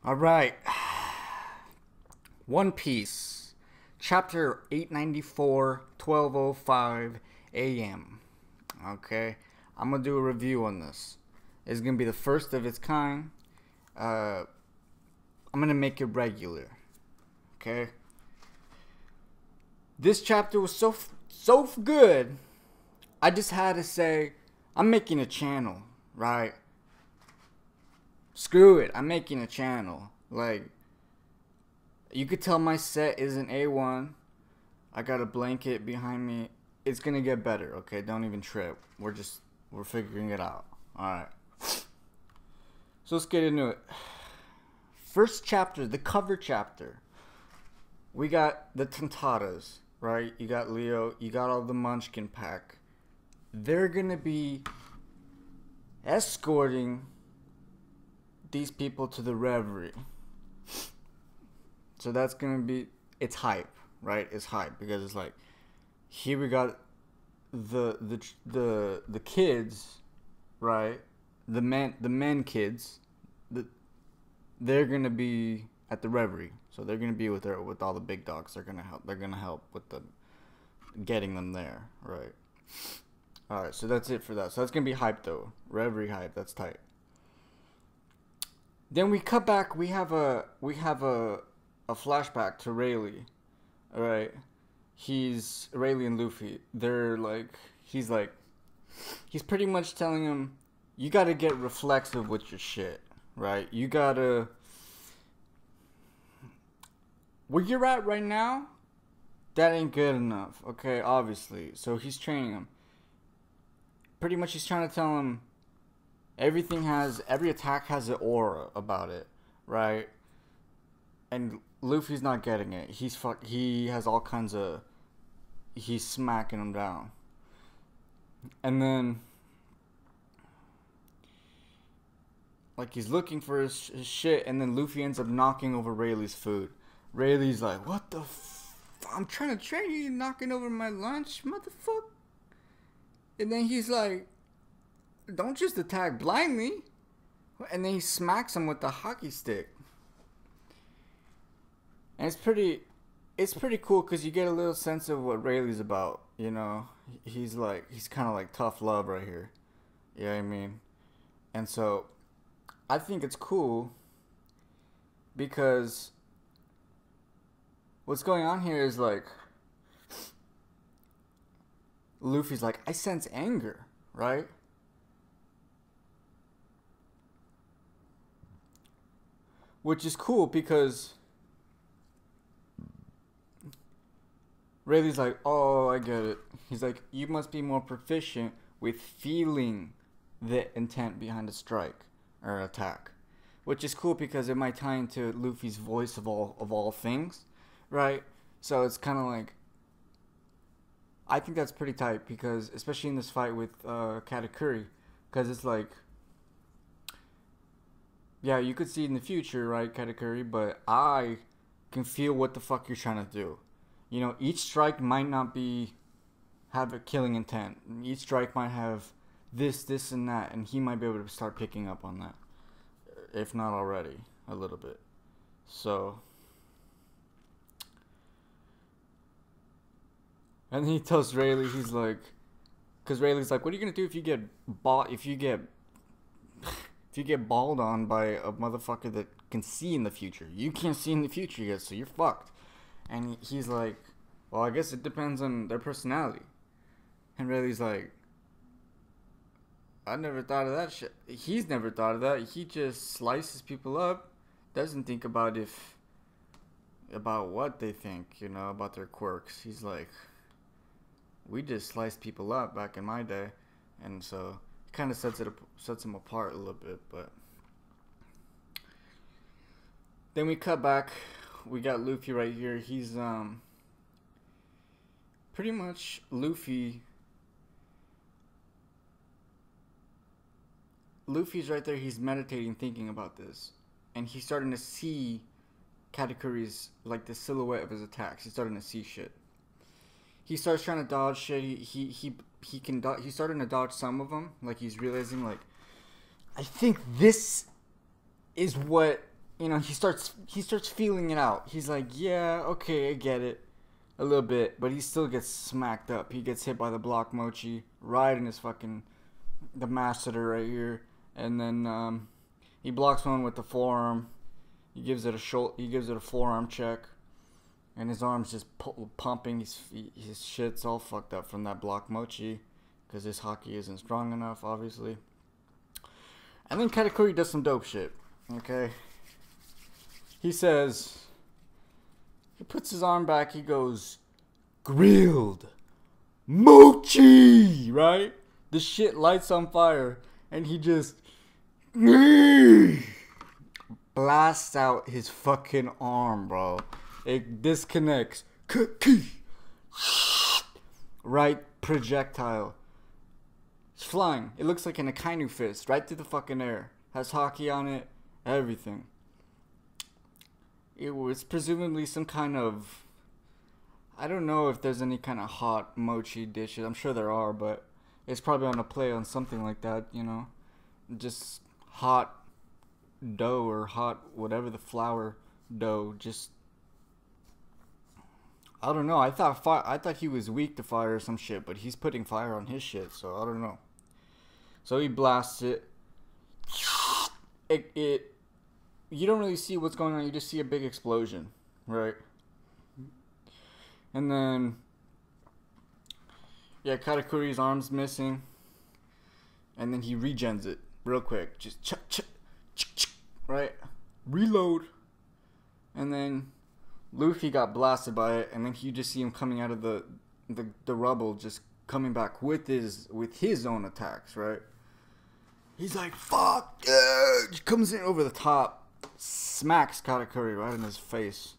All right. One Piece, chapter 894, 12:05 a.m. Okay, I'm gonna do a review on this. It's gonna be the first of its kind. I'm gonna make it regular. Okay. This chapter was so good. I just had to say, I'm making a channel, right? Screw it, I'm making a channel. Like, you could tell my set isn't A1. I got a blanket behind me. It's gonna get better, okay? Don't even trip. We're figuring it out. Alright. So let's get into it. First chapter, the cover chapter. We got the Tantatas, right? You got Leo, you got all the Munchkin pack. They're gonna be escorting these people to the Reverie. So that's gonna be, it's hype, right? It's hype because it's like, here we got the kids, right? The men kids, they're gonna be at the Reverie. So they're gonna be with all the big dogs. They're gonna help with the getting them there, right? All right, so that's it for that. So that's gonna be hype though, Reverie hype. That's tight. Then we cut back. We have a flashback to Rayleigh. All right, he's Rayleigh and Luffy. He's pretty much telling him, you gotta get reflexive with your shit, right? You gotta, where you're at right now, that ain't good enough, okay? Obviously, so he's training him. Pretty much, he's trying to tell him, every attack has an aura about it, right? And Luffy's not getting it. He has all kinds of, he's smacking him down. And then, like, he's looking for his shit, and then Luffy ends up knocking over Rayleigh's food. Rayleigh's like, what the I'm trying to train you, knocking over my lunch, motherfucker. And then he's like, don't just attack blindly. And then he smacks him with the hockey stick. And it's pretty cool because you get a little sense of what Rayleigh's about, you know. He's kind of like tough love right here. You know what I mean? And so, I think it's cool because what's going on here is like, Luffy's like, I sense anger, right? Which is cool because Rayleigh's like, oh, I get it. He's like, you must be more proficient with feeling the intent behind a strike or attack. Which is cool because it might tie into Luffy's voice of all things, right? So it's kind of like, I think that's pretty tight because, especially in this fight with Katakuri, because it's like, yeah, you could see in the future, right, Katakuri, but I can feel what the fuck you're trying to do. You know, each strike might not have a killing intent. Each strike might have this, and that, and he might be able to start picking up on that, if not already, a little bit. So, and then he tells Rayleigh, he's like, because Rayleigh's like, what are you gonna do if you get balled on by a motherfucker that can see in the future? You can't see in the future yet, so you're fucked. And he's like, well, I guess it depends on their personality. And Rayleigh's like, I never thought of that shit. He's never thought of that. He just slices people up, doesn't think about what they think, you know, about their quirks. He's like, we just sliced people up back in my day. And so it kind of sets him apart a little bit. But then we cut back. We got Luffy right here. He's pretty much Luffy's right there. He's meditating, thinking about this, and he's starting to see Katakuri's, like, the silhouette of his attacks. He's starting to see shit. He starts trying to dodge shit. He's starting to dodge some of them. Like, he's realizing, like, I think this is what you know, he starts feeling it out. He's like, yeah, okay, I get it. A little bit, but he still gets smacked up. He gets hit by the block mochi right in his fucking, the masseter right here. And then he blocks one with the forearm. He gives it a forearm check. And his arm's just pumping. His shit's all fucked up from that block mochi. Because his hockey isn't strong enough, obviously. And then Katakuri does some dope shit. Okay? He says... He puts his arm back. He goes... Grilled. Mochi! Right? The shit lights on fire. And he just... blasts out his fucking arm, bro. It disconnects. Right projectile. It's flying. It looks like an Akainu fist. Right through the fucking air. Has hockey on it. Everything. It was presumably some kind of... I don't know if there's any kind of hot mochi dishes. I'm sure there are, but it's probably on a play on something like that, you know. Just hot dough or hot whatever the flour dough. Just... I don't know. I thought he was weak to fire or some shit, but he's putting fire on his shit, so I don't know. So he blasts it. You don't really see what's going on. You just see a big explosion, right? And then, yeah, Katakuri's arm's missing, and then he regens it real quick. Just right? Reload, and then Luffy got blasted by it, and then you just see him coming out of the rubble, just coming back with his own attacks, right? He's like, fuck, yeah! He comes in over the top, smacks Katakuri right in his face,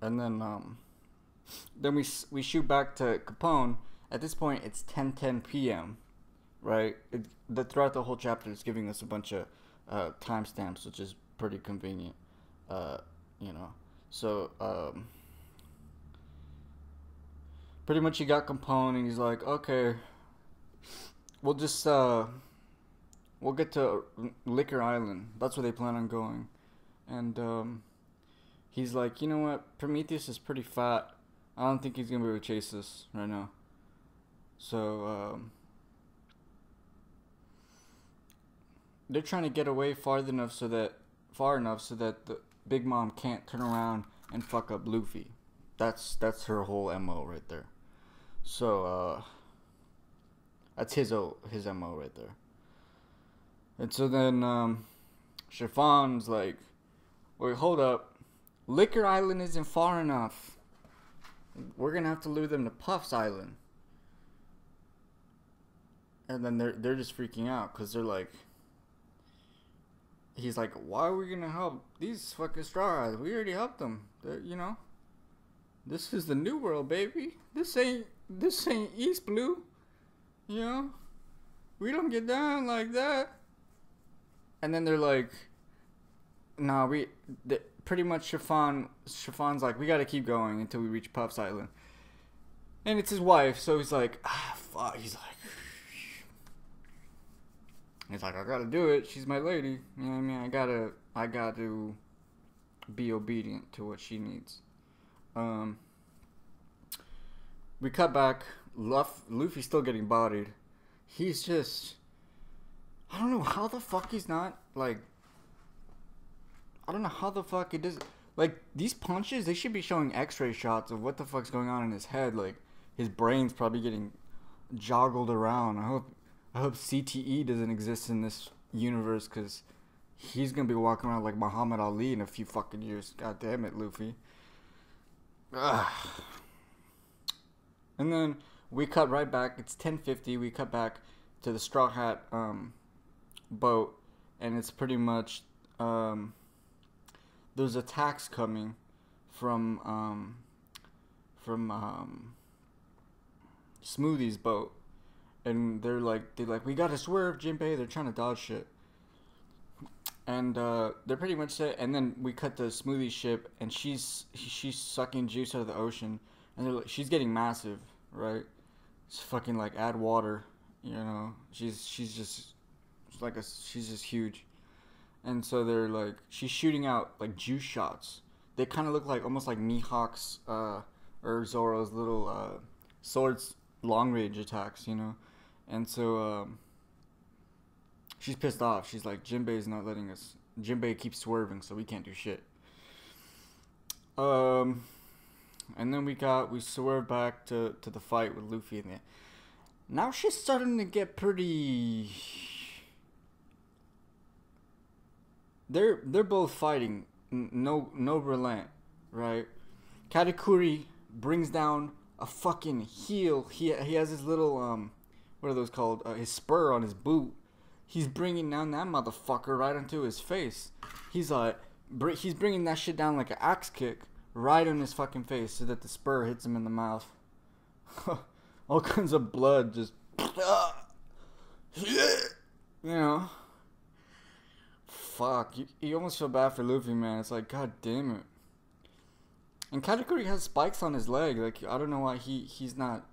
and then we shoot back to Capone. At this point, it's 10:10 p.m., right? Throughout the whole chapter, it's giving us a bunch of timestamps, which is pretty convenient, you know. So, pretty much he got Capone, and he's like, okay, we'll just, we'll get to Liquor Island. That's where they plan on going. And, he's like, you know what, Prometheus is pretty fat. I don't think he's gonna be able to chase us right now. So, they're trying to get away far enough so that the Big Mom can't turn around and fuck up Luffy. That's her whole MO right there. So that's his MO right there. And so then Chiffon's like, wait, hold up, Liquor Island isn't far enough. We're gonna have to lure them to Puff's Island. And then they're just freaking out because they're like, he's like, why are we gonna help these fucking Straw Eyes? We already helped them. You know, this is the new world, baby. This ain't East Blue. You know, we don't get down like that. And then they're like, nah, pretty much Chiffon's like, we gotta keep going until we reach Puff's Island. And it's his wife, so he's like, fuck. He's like, I gotta do it. She's my lady. You know what I mean? I gotta be obedient to what she needs. We cut back. Luffy's still getting bodied. He's just... I don't know how the fuck he's not, like... I don't know how the fuck it does... Like, these punches, they should be showing x-ray shots of what the fuck's going on in his head. Like, his brain's probably getting joggled around. I hope CTE doesn't exist in this universe, because he's gonna be walking around like Muhammad Ali in a few fucking years. God damn it, Luffy. Ugh. And then we cut right back. It's 10:50. We cut back to the Straw Hat boat, and it's pretty much there's attacks coming from Smoothie's boat, and they're like we gotta swerve, Jinbei. They're trying to dodge shit, and they're pretty much set. And then we cut to Smoothie's ship, and she's sucking juice out of the ocean, and they're like, she's getting massive, right? It's fucking like add water, you know. She's just huge, And so they're like, she's shooting out like juice shots. They kind of look like almost like Mihawk's or Zoro's little swords long range attacks, you know. And so she's pissed off. She's like, Jinbei's not letting us. Jinbei keeps swerving, so we can't do shit. And then we swerve back to the fight with Luffy and now she's starting to get pretty. They're both fighting, no relent, right? Katakuri brings down a fucking heel. He has his little what are those called? His spur on his boot. He's bringing down that motherfucker right into his face. He's bringing that shit down like an axe kick right on his fucking face so that the spur hits him in the mouth. All kinds of blood just, you know. Fuck, you almost feel bad for Luffy, man. It's like, god damn it. And Katakuri has spikes on his leg. Like, I don't know why he's not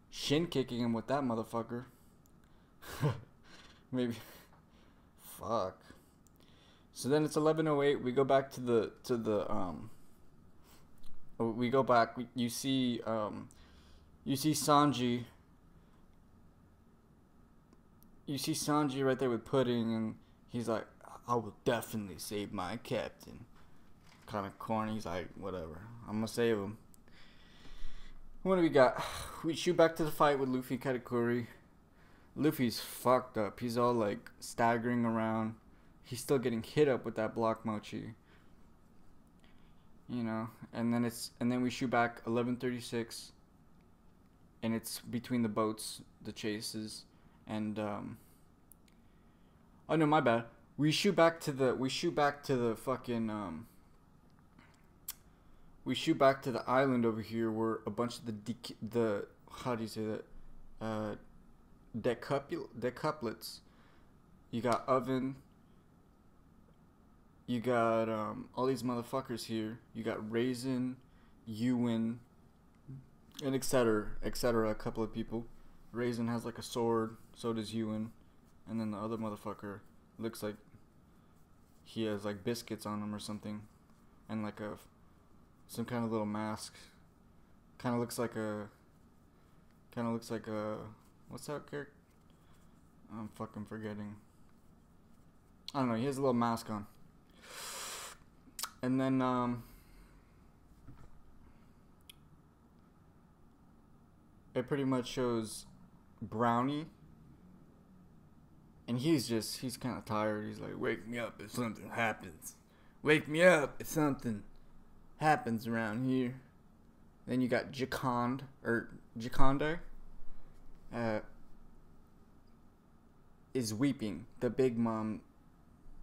shin kicking him with that motherfucker. Maybe. Fuck. So then it's 11:08. We go back to the we go back. You see Sanji. You see Sanji right there with Pudding, and he's like, I will definitely save my captain. Kind of corny. He's like, whatever. I'm gonna save him. What do we got? We shoot back to the fight with Luffy and Katakuri. Luffy's fucked up. He's all like staggering around. He's still getting hit up with that block mochi. You know, and then we shoot back 11:36, and it's between the boats, the chases, and oh no, my bad. We shoot back to the fucking we shoot back to the island over here where a bunch of the how do you say that? Decuplets. You got Oven. You got all these motherfuckers here. You got Raisin, Ewan, and etc. A couple of people. Raisin has like a sword. So does Ewan. And then the other motherfucker looks like he has like biscuits on him or something, and like some kind of little mask. Kind of looks like a what's that character? I'm fucking forgetting. I don't know. He has a little mask on. And then it pretty much shows Brownie. And he's kind of tired. He's like, wake me up if something happens. Wake me up if something happens around here. Then you got Jaconde is weeping. The big mom.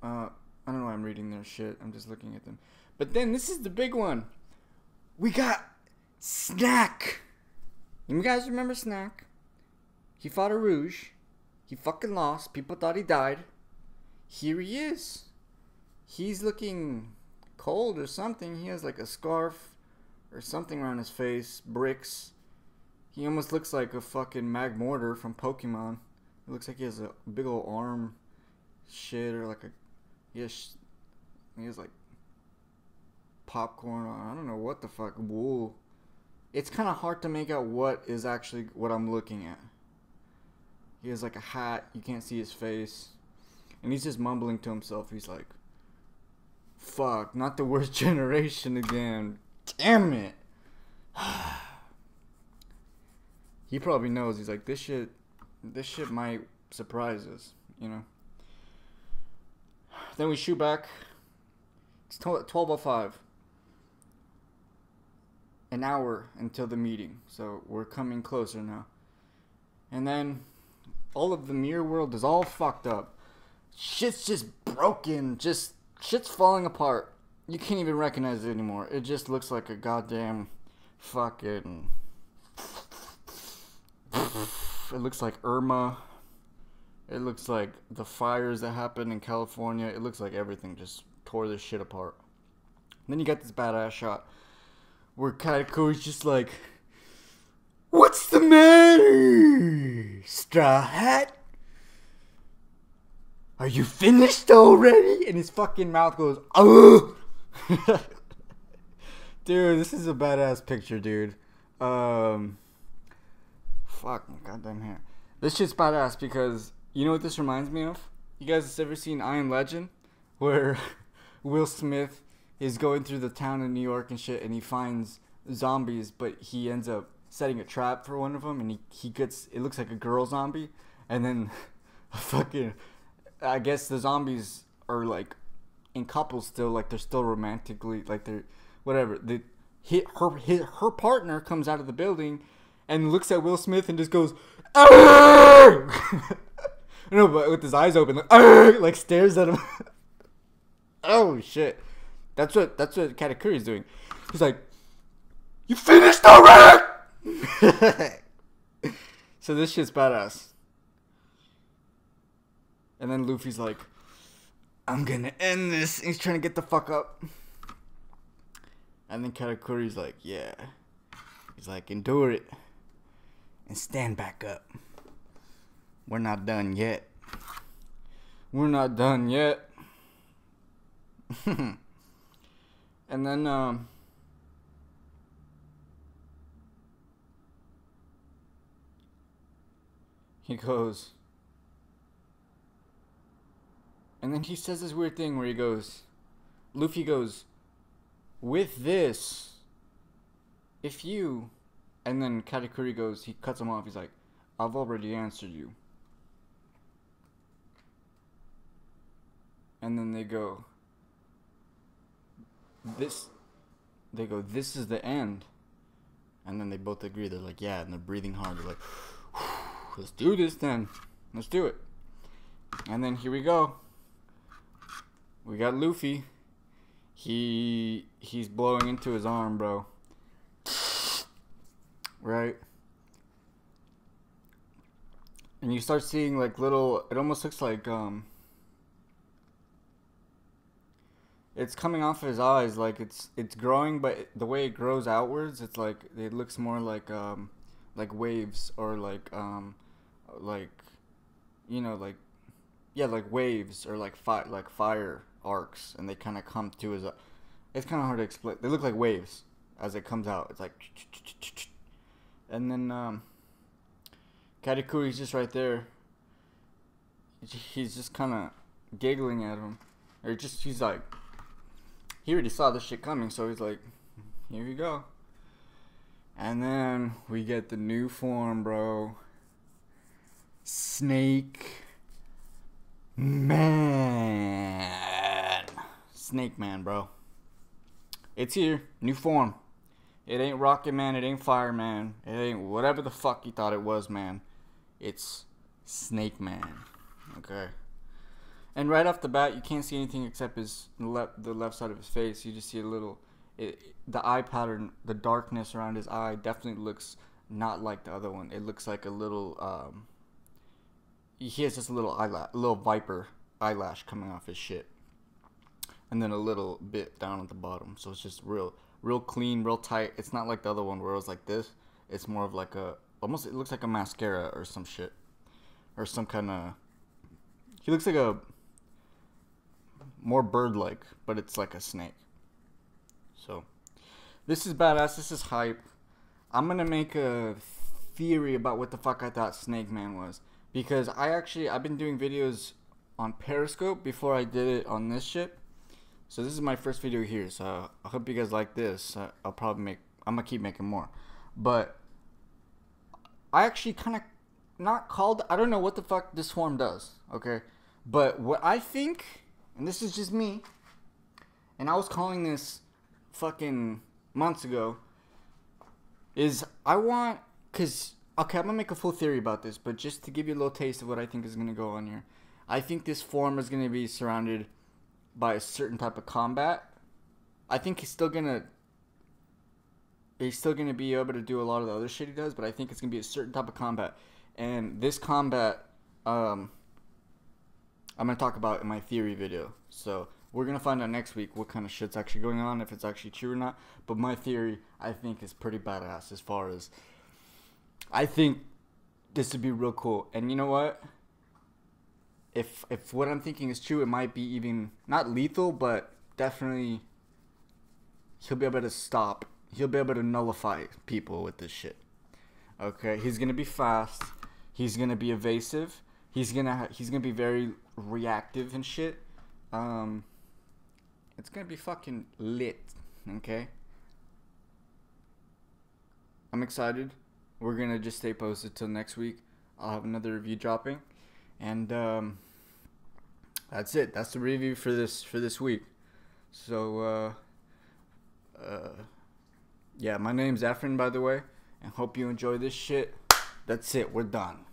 I don't know why I'm reading their shit. I'm just looking at them. But then this is the big one. We got Snack. You guys remember Snack? He fought a Rouge. He fucking lost. People thought he died. Here he is. He's looking cold or something. He has like a scarf or something around his face. Bricks. He almost looks like a fucking Magmortar from Pokemon. It looks like he has a big old arm shit or like a... He has like popcorn on. I don't know what the fuck. Wool. It's kind of hard to make out what is actually what I'm looking at. He has like a hat. You can't see his face. And he's just mumbling to himself. He's like, fuck, not the worst generation again. Damn it. He probably knows. He's like, this shit might surprise us, you know. Then we shoot back. It's 12:05. An hour until the meeting. So we're coming closer now. And then all of the mirror world is all fucked up. Shit's just broken. Just shit's falling apart. You can't even recognize it anymore. It just looks like a goddamn fucking... It looks like Irma. It looks like the fires that happened in California. It looks like everything just tore this shit apart. And then you got this badass shot where Katakuri's just like, what's the matter, Straw Hat? "Are you finished already?" And his fucking mouth goes, "Oh." Dude, this is a badass picture, dude. Fuck my goddamn hair. This shit's badass because you know what this reminds me of? You guys have ever seen I Am Legend, where Will Smith is going through the town in New York and shit, and he finds zombies, but he ends up setting a trap for one of them, and he gets, it looks like a girl zombie, and then fucking, I guess the zombies are like in couples still, like they're still romantically, like they're whatever. Her partner comes out of the building and looks at Will Smith and just goes, "Arr!" No, but with his eyes open, like, "Arr!" Like stares at him. Oh shit, that's what Katakuri's doing. He's like, "You finished already?" So this shit's badass. And then Luffy's like, "I'm gonna end this." He's trying to get the fuck up. And then Katakuri's like, "Yeah." He's like, "Endure it. And stand back up. We're not done yet. We're not done yet." And then, he goes, and then he says this weird thing where he goes, Luffy goes, "With this, if you," and then Katakuri goes, he cuts him off, he's like, "I've already answered you." And then they go, "This is the end." And then they both agree, they're like, "Yeah," and they're breathing hard, they're like, "Let's do this then. Let's do it." And then here we go. We got Luffy. He's blowing into his arm, bro. Right? And you start seeing like little, it almost looks like it's coming off of his eyes, like it's growing, but the way it grows outwards, it's like it looks more like waves, or like you know, like, yeah, like waves, or like fire arcs, and they kind of come to his, it's kind of hard to explain. They look like waves as it comes out. It's like, and then Katakuri's just right there. He's just kind of giggling at him, or just, he's like, he already saw this shit coming, so he's like, "Here you go." And then we get the new form, bro. Snake Man. Snake Man, bro. It's here. New form. It ain't Rocket Man. It ain't Fireman. It ain't whatever the fuck you thought it was, man. It's Snake Man. Okay. And right off the bat, you can't see anything except the left side of his face. You just see a little, the eye pattern, the darkness around his eye definitely looks not like the other one. It looks like a little, he has just a little little viper eyelash coming off his shit. And then a little bit down at the bottom. So it's just real clean, real tight. It's not like the other one where it was like this. It's more of like almost, it looks like a mascara or some shit. Or some kind of, he looks like a, more bird-like, but it's like a snake. So, this is badass. This is hype. I'm gonna make a theory about what the fuck I thought Snake Man was, because I've been doing videos on Periscope before I did it on this shit. So this is my first video here. So I hope you guys like this. I'm gonna keep making more. But I actually kind of I don't know what the fuck this form does. Okay, but what I think, and this is just me, and I was calling this fucking months ago, is okay, I'm gonna make a full theory about this, but just to give you a little taste of what I think is gonna go on here, I think this form is gonna be surrounded by a certain type of combat. I think he's still gonna be able to do a lot of the other shit he does, but I think it's gonna be a certain type of combat, and this combat, I'm gonna talk about in my theory video. So we're gonna find out next week what kind of shit's actually going on, if it's actually true or not. But my theory, I think, is pretty badass. As far as, I think this would be real cool. And you know what? if what I'm thinking is true, it might be even not lethal, but definitely he'll be able to stop. He'll be able to nullify people with this shit. Okay, he's gonna be fast. He's gonna be evasive. He's gonna be very reactive and shit. It's gonna be fucking lit. Okay. I'm excited. We're gonna just stay posted till next week. I'll have another review dropping, and that's it. That's the review for this week. So yeah, my name's Efren, by the way, and hope you enjoy this shit. That's it. We're done.